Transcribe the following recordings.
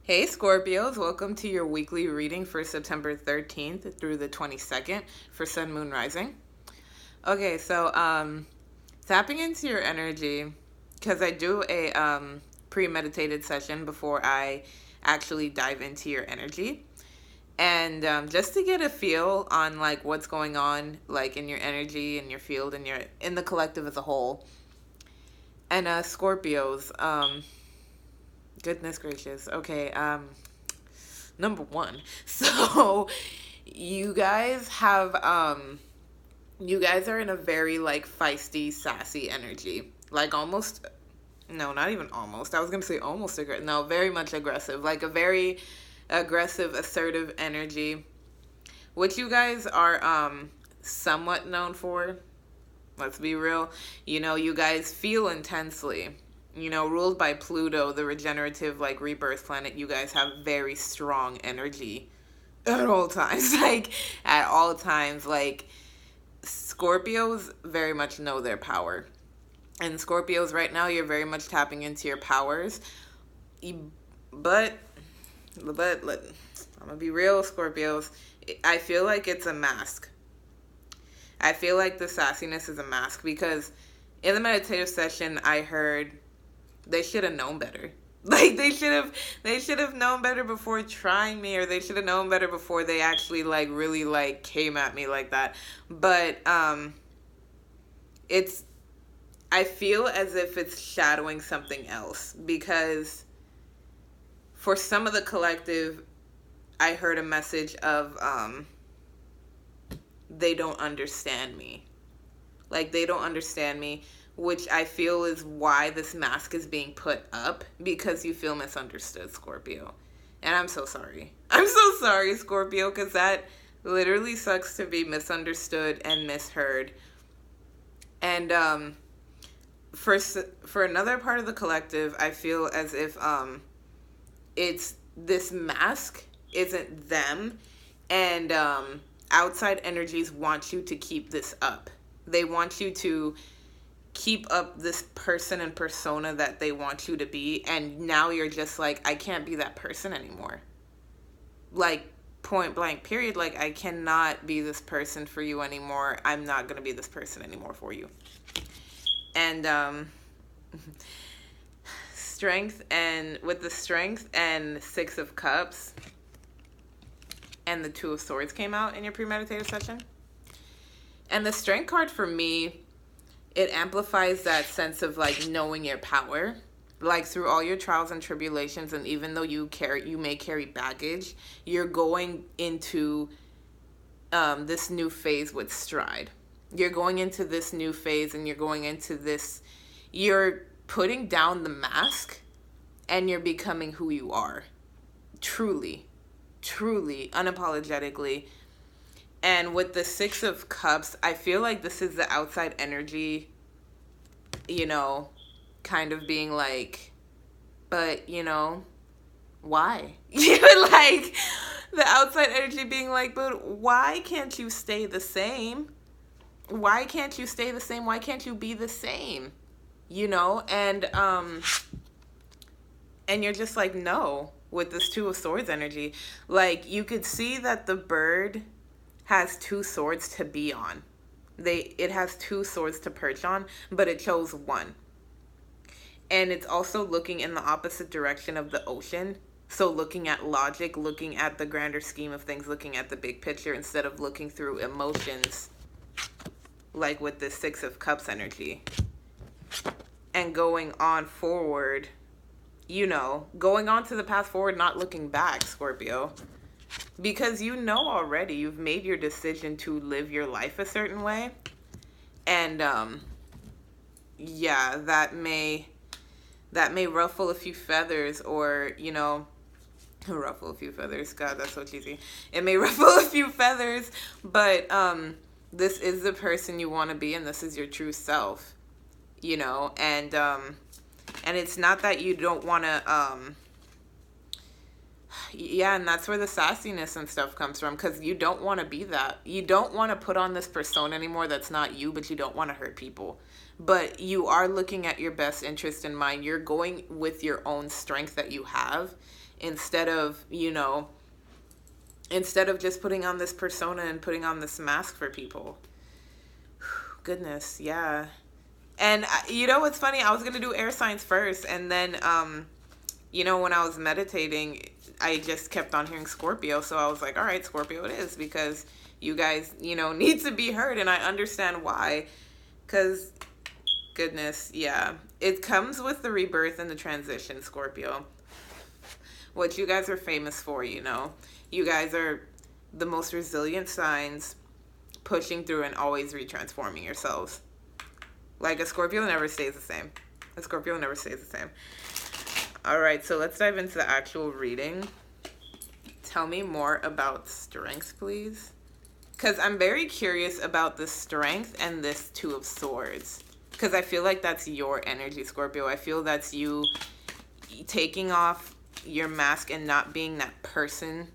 Hey Scorpios, welcome to your weekly reading for September 13th through the 22nd for Sun, Moon, Rising. Okay, so tapping into your energy, because I do a premeditated session before I actually dive into your energy. And just to get a feel on like what's going on like in your energy, in your field, in the collective as a whole. And Scorpios, goodness gracious. Okay, number one. So you guys are in a very like feisty, sassy energy. Like almost, no, not even almost. I was gonna say almost aggressive. No, very much aggressive. Like a very aggressive, assertive energy, which you guys are somewhat known for. Let's be real. You guys feel intensely. Ruled by Pluto, the regenerative, like, rebirth planet, you guys have very strong energy at all times. Like, at all times, like, Scorpios very much know their power. And Scorpios, right now, you're very much tapping into your powers. But I'm gonna be real, Scorpios. I feel like it's a mask. I feel like the sassiness is a mask because in the meditative session, I heard they should have known better. Like they should have known better before trying me, or they should have known better before they actually like really like came at me like that. But I feel as if it's shadowing something else, because for some of the collective, I heard a message of they don't understand me. Like they don't understand me, which I feel is why this mask is being put up, because you feel misunderstood, Scorpio. And I'm so sorry. I'm so sorry, Scorpio, because that literally sucks to be misunderstood and misheard. And for another part of the collective, I feel as if it's this mask isn't them, and outside energies want you to keep this up. They want you to keep up this person and persona that they want you to be, and now you're just like, I can't be that person anymore. Like, point blank, period. Like, I cannot be this person for you anymore. I'm not gonna be this person anymore for you. And strength, and with the strength and Six of Cups and the Two of Swords came out in your premeditated session. And the strength card for me, it amplifies that sense of like knowing your power, like through all your trials and tribulations. And even though you may carry baggage, you're going into this new phase with stride. You're going into this new phase, and you're putting down the mask, and you're becoming who you are. Truly, unapologetically. And with the Six of Cups, I feel like this is the outside energy, kind of being like, but, why? Like, the outside energy being like, but why can't you stay the same? Why can't you stay the same? Why can't you be the same? And you're just like, no, with this Two of Swords energy. Like, you could see that the bird has two swords to be on. It has two swords to perch on, but it chose one. And it's also looking in the opposite direction of the ocean. So looking at logic, looking at the grander scheme of things, looking at the big picture instead of looking through emotions, like with the Six of Cups energy. And going on forward, going on to the path forward, not looking back, Scorpio. Because already, you've made your decision to live your life a certain way. And, yeah, that may ruffle a few feathers, or, ruffle a few feathers. God, that's so cheesy. It may ruffle a few feathers, but, this is the person you want to be, and this is your true self, and it's not that you don't want to, yeah, and that's where the sassiness and stuff comes from, because you don't want to be that. You don't want to put on this persona anymore that's not you, but you don't want to hurt people. but you are looking at your best interest in mind. You're going with your own strength that you have instead of, you know, instead of just putting on this persona and putting on this mask for people. Goodness, yeah. And you know what's funny? I was going to do air signs first, and then you know, when I was meditating, I just kept on hearing Scorpio. So I was like, all right, Scorpio it is, because you guys, you know, need to be heard. And I understand why. Because, goodness, yeah. It comes with the rebirth and the transition, Scorpio. What you guys are famous for, you know. You guys are the most resilient signs, pushing through and always retransforming yourselves. Like, a Scorpio never stays the same. A Scorpio never stays the same. All right, so let's dive into the actual reading. Tell me more about strength, please. Because I'm very curious about the strength and this Two of Swords. Because I feel like that's your energy, Scorpio. I feel that's you taking off your mask and not being that person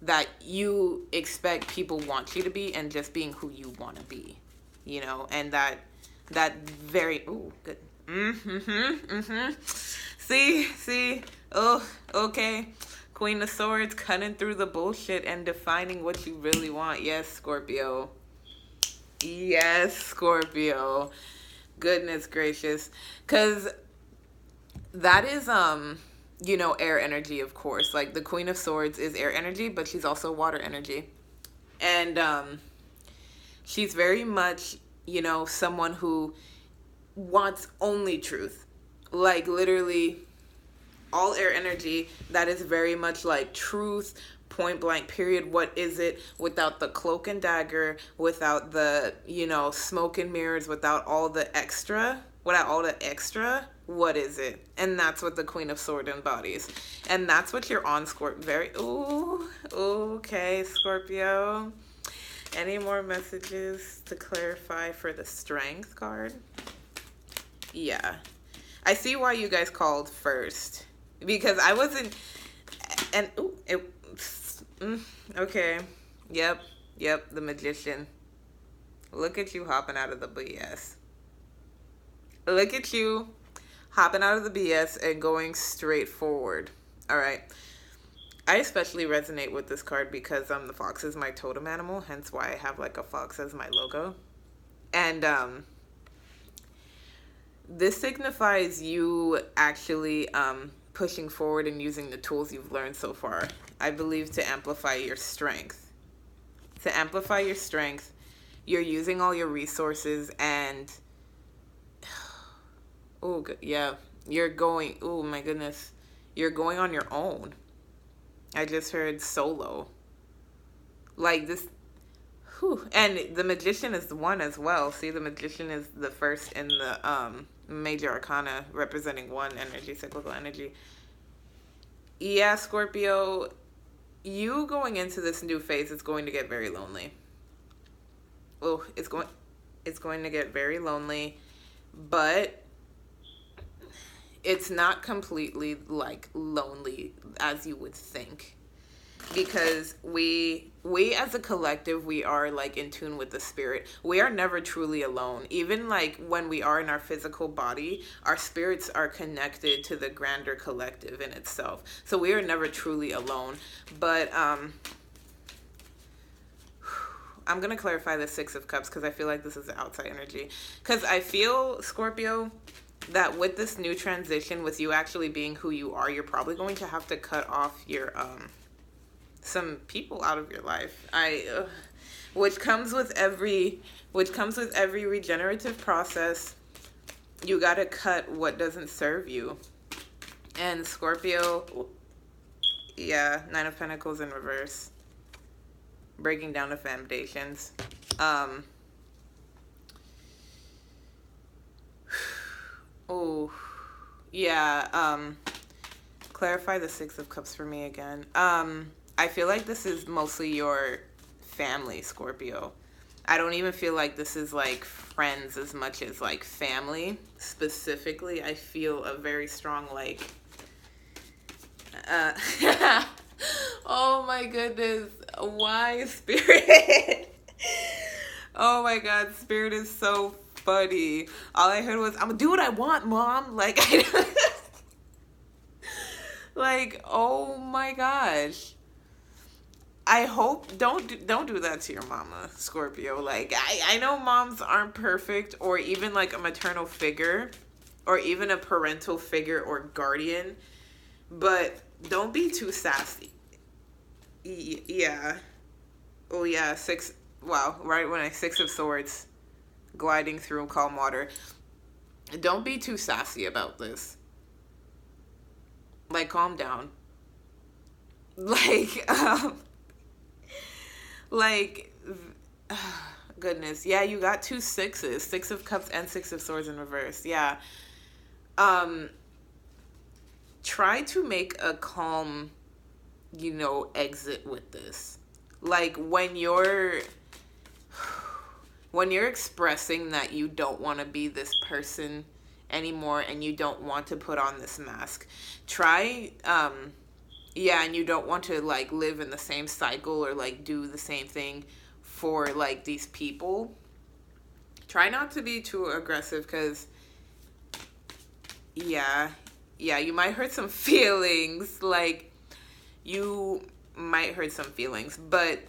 that you expect people want you to be, and just being who you want to be. You know, and that very... Ooh, good. See, oh, okay. Queen of Swords, cutting through the bullshit and defining what you really want. Yes, Scorpio. Yes, Scorpio. Goodness gracious. Because that is, you know, air energy, of course. Like, the Queen of Swords is air energy, but she's also water energy. And she's very much, you know, someone who wants only truth. Like, literally, all air energy, that is very much like truth, point blank, period. What is it? Without the cloak and dagger, without the, you know, smoke and mirrors, without all the extra, what is it? And that's what the Queen of Swords embodies. And that's what you're on, Scorpio. Ooh, okay, Scorpio. Any more messages to clarify for the Strength card? Yeah. I see why you guys called first, because I wasn't, and okay, yep, the Magician. Look at you hopping out of the BS. Look at you hopping out of the BS and going straight forward. All right. I especially resonate with this card because the fox is my totem animal, hence why I have like a fox as my logo. And this signifies you actually pushing forward and using the tools you've learned so far, I believe, to amplify your strength. To amplify your strength, you're using all your resources and, oh, yeah, you're going, oh my goodness, you're going on your own. I just heard solo. Like this, whew. And the Magician is the one as well. See, the Magician is the first in the major arcana, representing one energy, cyclical energy. Yeah, Scorpio, you going into this new phase is going to get very lonely. Oh, it's going to get very lonely, but it's not completely like lonely as you would think, because we as a collective, we are like in tune with the spirit. We are never truly alone. Even like when we are in our physical body, our spirits are connected to the grander collective in itself. So we are never truly alone. But I'm going to clarify the Six of Cups because I feel like this is the outside energy. Because I feel, Scorpio, that with this new transition, with you actually being who you are, you're probably going to have to cut off your some people out of your life. Which comes with every regenerative process. You got to cut what doesn't serve you. And Scorpio, yeah, Nine of Pentacles in reverse. Breaking down the foundations. Oh, yeah. Clarify the Six of Cups for me again. I feel like this is mostly your family, Scorpio. I don't even feel like this is like friends as much as like family. Specifically, I feel a very strong like oh my goodness, why Spirit? Oh my God, Spirit is so funny. All I heard was, I'm gonna do what I want, Mom. Like, like, oh my gosh. I hope don't do that to your mama, Scorpio. Like, I know moms aren't perfect, or even like a maternal figure, or even a parental figure or guardian, but don't be too sassy. Yeah. Oh yeah, six. Wow, right when I Six of Swords, gliding through calm water. Don't be too sassy about this. Like, calm down. Like, like, goodness, yeah, you got two sixes, Six of Cups and Six of Swords in reverse. Yeah. Try to make a calm, exit with this. Like, when you're expressing that you don't want to be this person anymore and you don't want to put on this mask, try yeah, and you don't want to like live in the same cycle or like do the same thing for like these people. Try not to be too aggressive, because yeah, you might hurt some feelings. Like, you might hurt some feelings, but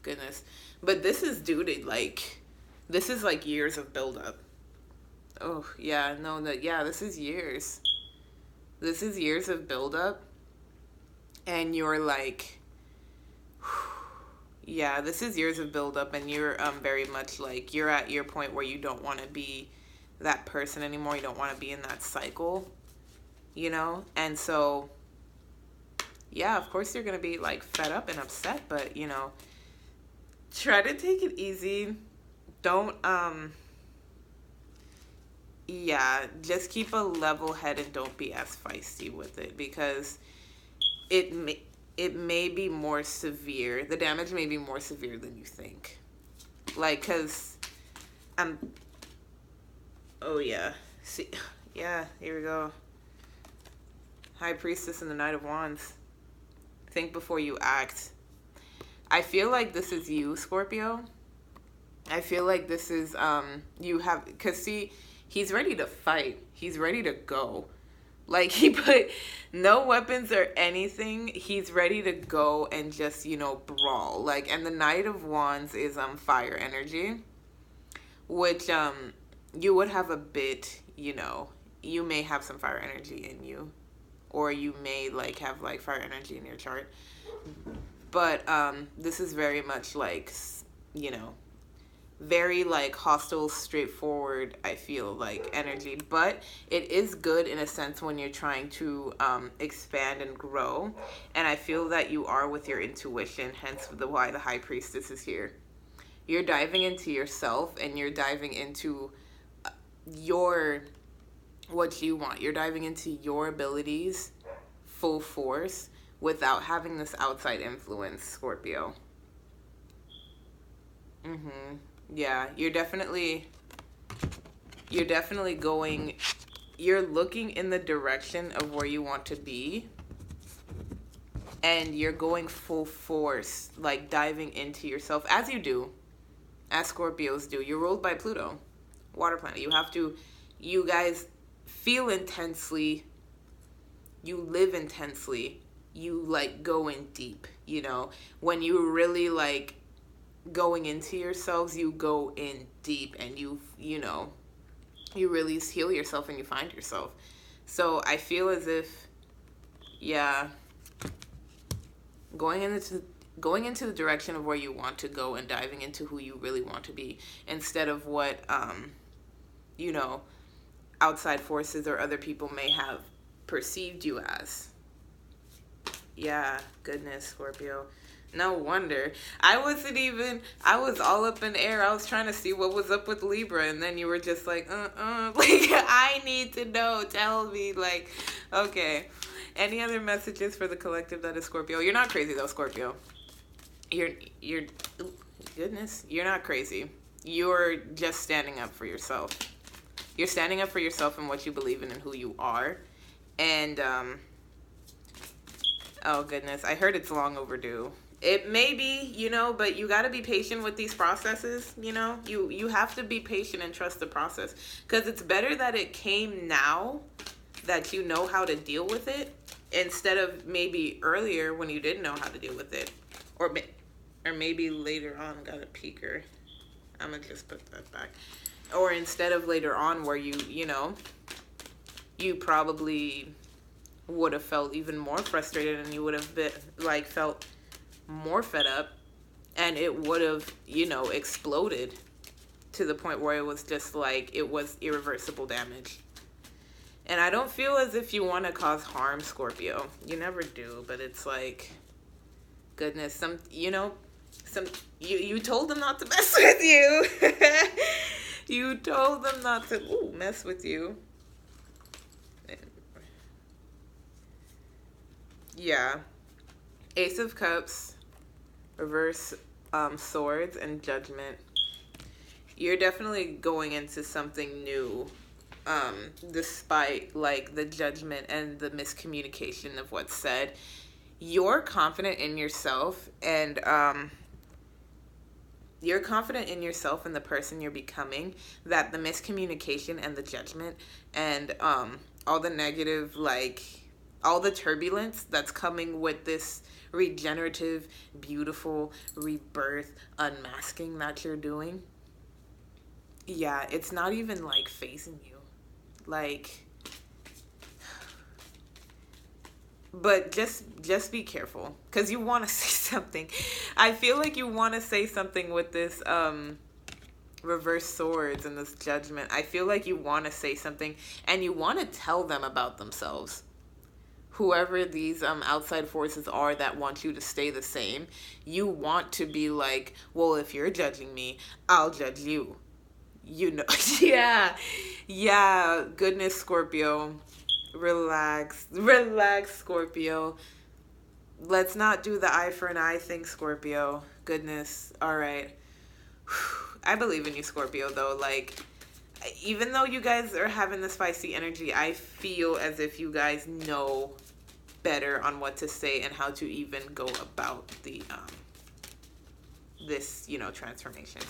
goodness, but this is due to like, this is like years of buildup. Oh yeah, no, that, yeah, this is years of buildup. And you're like, yeah, this is years of buildup, and you're very much like, you're at your point where you don't want to be that person anymore. You don't want to be in that cycle, and so, yeah, of course you're gonna be like fed up and upset, but try to take it easy. Don't yeah, just keep a level head and don't be as feisty with it, because it may be more severe. The damage may be more severe than you think. Like, because oh yeah, see, yeah, here we go. High Priestess and the Knight of Wands. Think before you act. I feel like this is you, Scorpio. I feel like this is you have, because see, he's ready to fight. He's ready to go. Like, he put no weapons or anything. He's ready to go and just, brawl. Like, and the Knight of Wands is fire energy, which you would have a bit, you may have some fire energy in you, or you may like have like fire energy in your chart. But this is very much like, very like hostile, straightforward, I feel like, energy. But it is good in a sense when you're trying to expand and grow, and I feel that you are with your intuition, hence why the High Priestess is here. You're diving into yourself, and you're diving into what you want. You're diving into your abilities full force without having this outside influence, Scorpio. Yeah, you're definitely going, you're looking in the direction of where you want to be, and you're going full force, like diving into yourself, as you do, as Scorpios do. You're ruled by Pluto, water planet. You guys feel intensely, you live intensely, you like go in deep, when you really like going into yourselves, you go in deep, and you really heal yourself and you find yourself. So I feel as if, yeah, going into the direction of where you want to go and diving into who you really want to be, instead of what outside forces or other people may have perceived you as. Yeah, goodness, Scorpio. No wonder. I was all up in the air. I was trying to see what was up with Libra, and then you were just like, like, I need to know. Tell me, like, okay. Any other messages for the collective that is Scorpio? You're not crazy though, Scorpio. You're goodness, you're not crazy. You're just standing up for yourself. You're standing up for yourself and what you believe in and who you are. And oh goodness, I heard it's long overdue. It may be, you know, but you got to be patient with these processes, you know. You have to be patient and trust the process, because it's better that it came now, that you know how to deal with it, instead of maybe earlier when you didn't know how to deal with it, or maybe later on. Got a peeker. I'm gonna just put that back. Or instead of later on, where you know, you probably would have felt even more frustrated, and you would have been like felt more fed up, and it would have, you know, exploded to the point where it was just like, it was irreversible damage. And I don't feel as if you want to cause harm, Scorpio. You never do, but it's like, goodness, you told them not to mess with you. You told them not to mess with you. Yeah. Ace of Cups, reverse swords, and Judgment. You're definitely going into something new, despite like the judgment and the miscommunication of what's said. You're confident in yourself, and you're confident in yourself and the person you're becoming, that the miscommunication and the judgment and all the negative, like all the turbulence that's coming with this regenerative, beautiful rebirth unmasking that you're doing, yeah, it's not even like phasing you, like, but just be careful, because you want to say something. I feel like you want to say something with this reverse swords and this judgment. I feel like you want to say something, and you want to tell them about themselves. Whoever these outside forces are that want you to stay the same, you want to be like, well, if you're judging me, I'll judge you. You know, yeah, goodness, Scorpio. Relax, Scorpio. Let's not do the eye for an eye thing, Scorpio. Goodness, all right. I believe in you, Scorpio, though. Like, even though you guys are having this feisty energy, I feel as if you guys know better on what to say and how to even go about the this, you know, transformation.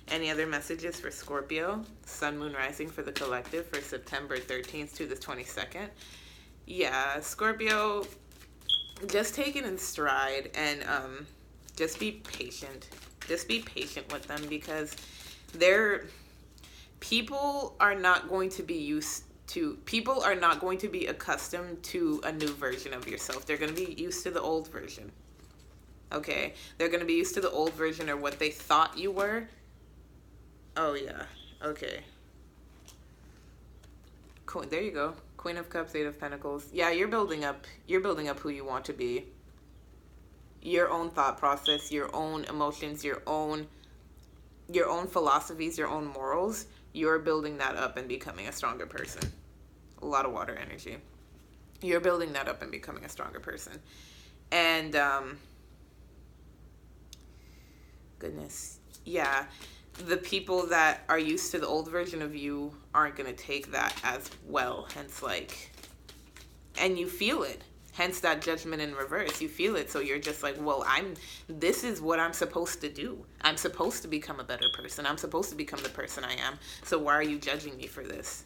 Any other messages for Scorpio, Sun, Moon, Rising for the collective for September 13th to the 22nd? Yeah, Scorpio, just take it in stride, and just be patient. Just be patient with them, because people are not going to be accustomed to a new version of yourself. They're going to be used to the old version. Okay? They're going to be used to the old version, or what they thought you were. Oh, yeah. Okay. Cool. There you go. Queen of Cups, Eight of Pentacles. Yeah, you're building up who you want to be. Your own thought process, your own emotions, your own philosophies, your own morals. You're building that up and becoming a stronger person. A lot of water energy. You're building that up and becoming a stronger person. And, goodness. Yeah. The people that are used to the old version of you aren't going to take that as well. Hence, like, and you feel it. Hence that judgment in reverse. You feel it. So you're just like, well, this is what I'm supposed to do. I'm supposed to become a better person. I'm supposed to become the person I am. So why are you judging me for this?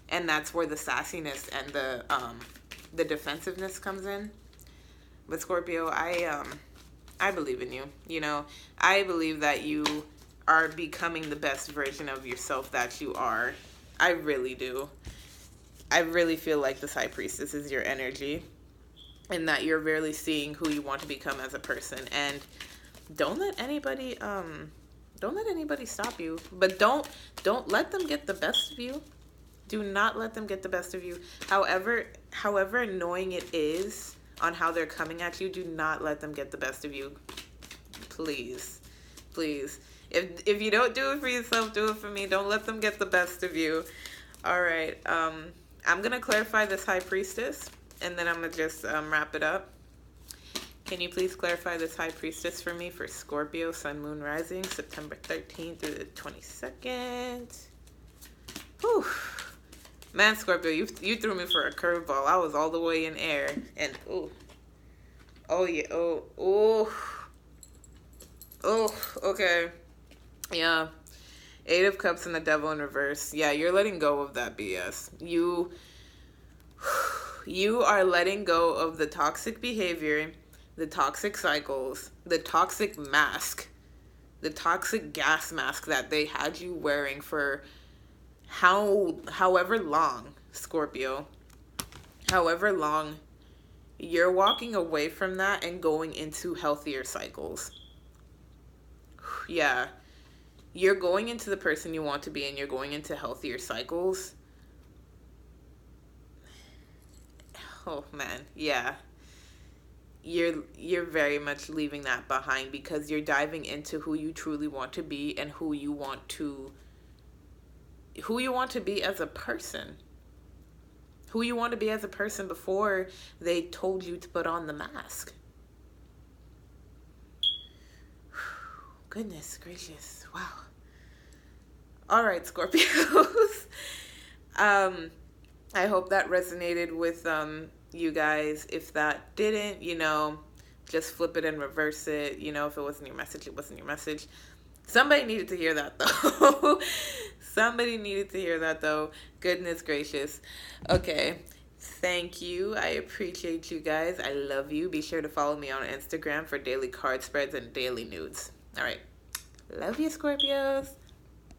And that's where the sassiness and the defensiveness comes in. But Scorpio, I believe in you. You know, I believe that you are becoming the best version of yourself that you are. I really do. I really feel like this High Priestess is your energy, and that you're really seeing who you want to become as a person. And don't let anybody stop you. But don't let them get the best of you. Do not let them get the best of you. However annoying it is on how they're coming at you, do not let them get the best of you. Please. Please. If you don't do it for yourself, do it for me. Don't let them get the best of you. All right. I'm going to clarify this High Priestess, and then I'm going to just wrap it up. Can you please clarify this High Priestess for me for Scorpio, Sun, Moon, Rising, September 13th through the 22nd? Whew. Man, Scorpio, you threw me for a curveball. I was all the way in air. And, oh yeah, Oh, okay. Yeah. Eight of Cups and the Devil in reverse. Yeah, you're letting go of that BS. You are letting go of the toxic behavior, the toxic cycles, the toxic mask, the toxic gas mask that they had you wearing for however long, Scorpio. However long, you're walking away from that and going into healthier cycles. Yeah. You're going into the person you want to be and you're going into healthier cycles. Oh man, yeah. You're very much leaving that behind because you're diving into who you truly want to be and who you want to be as a person. Who you want to be as a person before they told you to put on the mask. Goodness gracious. Wow. All right, Scorpios. I hope that resonated with you guys. If that didn't, just flip it and reverse it. If it wasn't your message, it wasn't your message. Somebody needed to hear that, though. Somebody needed to hear that, though. Goodness gracious. Okay. Thank you. I appreciate you guys. I love you. Be sure to follow me on Instagram for daily card spreads and daily nudes. All right. Love you, Scorpios.